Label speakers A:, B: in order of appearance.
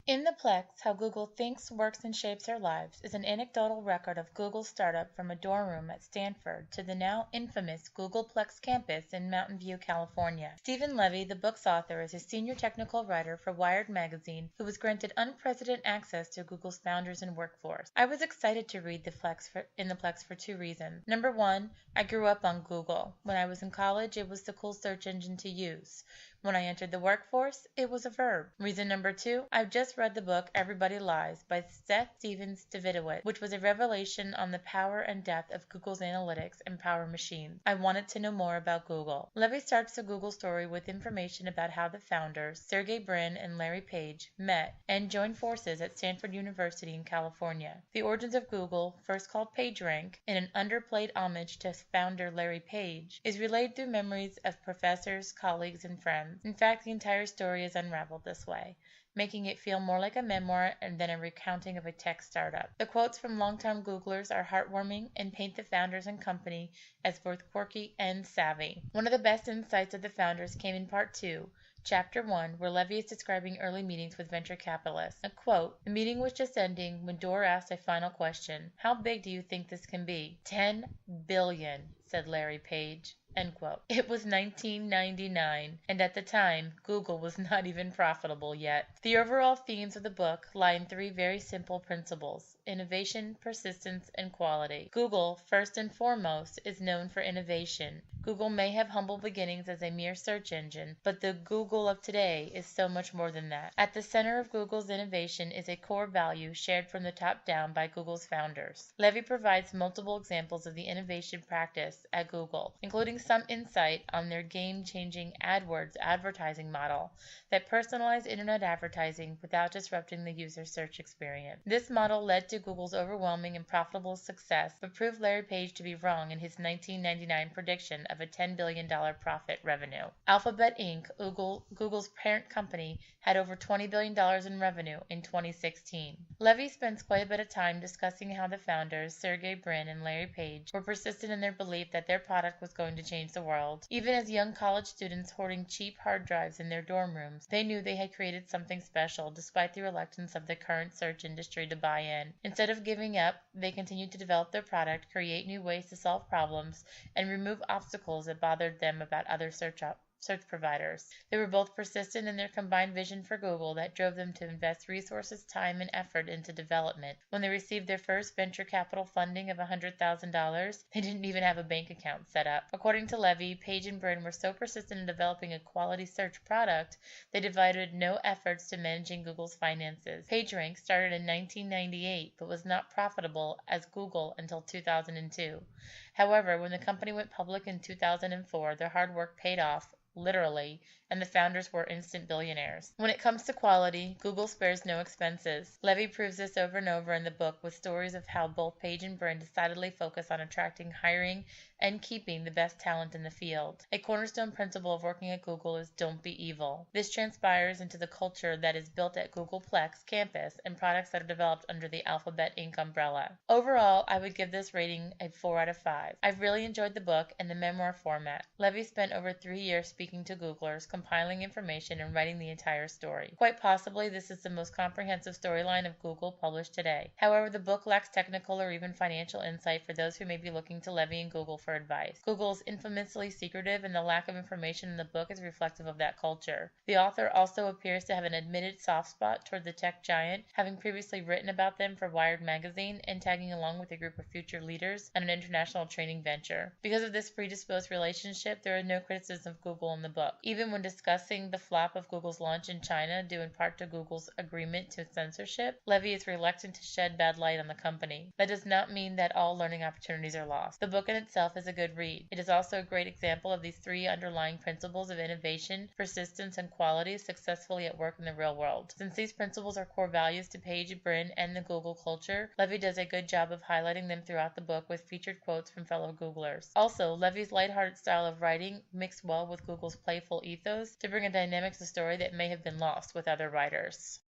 A: In the Plex, How Google Thinks, Works, and Shapes Our Lives is an anecdotal record of Google's startup from a dorm room at Stanford to the now infamous Google Plex campus in Mountain View, California. Stephen Levy, the book's author, is a senior technical writer for Wired magazine who was granted unprecedented access to Google's founders and workforce. I was excited to read In the Plex for two reasons. Number one, I grew up on Google. When I was in college, it was the cool search engine to use. When I entered the workforce, it was a verb. Reason number two, I've just read the book Everybody Lies by Seth Stevens Davidowitz, which was a revelation on the power and depth of Google's analytics and power machines. I wanted to know more about Google. Levy starts the Google story with information about how the founders, Sergey Brin and Larry Page, met and joined forces at Stanford University in California. The origins of Google, first called PageRank, in an underplayed homage to founder Larry Page, is relayed through memories of professors, colleagues, and friends. In fact, the entire story is unraveled this way, making it feel more like a memoir than a recounting of a tech startup. The quotes from longtime Googlers are heartwarming and paint the founders and company as both quirky and savvy. One of the best insights of the founders came in part 2, Chapter 1, where Levy is describing early meetings with venture capitalists. A quote, "The meeting was just ending when Doerr asked a final question. How big do you think this can be?" 10 billion, said Larry Page. End quote. It was 1999, and at the time, Google was not even profitable yet. The overall themes of the book lie in three very simple principles: innovation, persistence, and quality. Google, first and foremost, is known for innovation. Google may have humble beginnings as a mere search engine, but the Google of today is so much more than that. At the center of Google's innovation is a core value shared from the top down by Google's founders. Levy provides multiple examples of the innovation practice at Google, including some insight on their game-changing AdWords advertising model that personalized internet advertising without disrupting the user search experience. This model led to Google's overwhelming and profitable success, but proved Larry Page to be wrong in his 1999 prediction of a $10 billion profit revenue. Alphabet Inc., Google's parent company, had over $20 billion in revenue in 2016. Levy spends quite a bit of time discussing how the founders, Sergey Brin and Larry Page, were persistent in their belief that their product was going to change the world. Even as young college students hoarding cheap hard drives in their dorm rooms, they knew they had created something special despite the reluctance of the current search industry to buy in. Instead of giving up, they continued to develop their product, create new ways to solve problems, and remove obstacles that bothered them about other search providers. They were both persistent in their combined vision for Google that drove them to invest resources, time, and effort into development. When they received their first venture capital funding of $100,000, they didn't even have a bank account set up. According to Levy, Page and Brin were so persistent in developing a quality search product, they devoted no efforts to managing Google's finances. PageRank started in 1998, but was not profitable as Google until 2002. However, when the company went public in 2004, their hard work paid off, literally, and the founders were instant billionaires. When it comes to quality, Google spares no expenses. Levy proves this over and over in the book with stories of how both Page and Brin decidedly focus on attracting, hiring, and keeping the best talent in the field. A cornerstone principle of working at Google is don't be evil. This transpires into the culture that is built at Google Plex campus and products that are developed under the Alphabet Inc. umbrella. Overall, I would give this rating a 4 out of 5. I've really enjoyed the book and the memoir format. Levy spent over 3 years speaking to Googlers, compiling information, and writing the entire story. Quite possibly, this is the most comprehensive storyline of Google published today. However, the book lacks technical or even financial insight for those who may be looking to Levy and Google for advice. Google is infamously secretive, and the lack of information in the book is reflective of that culture. The author also appears to have an admitted soft spot toward the tech giant, having previously written about them for Wired magazine and tagging along with a group of future leaders on an international training venture. Because of this predisposed relationship, there is no criticism of Google in the book. Even when discussing the flop of Google's launch in China, due in part to Google's agreement to censorship, Levy is reluctant to shed bad light on the company. That does not mean that all learning opportunities are lost. The book in itself is a good read. It is also a great example of these three underlying principles of innovation, persistence, and quality successfully at work in the real world. Since these principles are core values to Page, Brin, and the Google culture, Levy does a good job of highlighting them throughout the book with featured quotes from fellow Googlers. Also, Levy's lighthearted style of writing mixed well with Google's playful ethos to bring a dynamic to the story that may have been lost with other writers.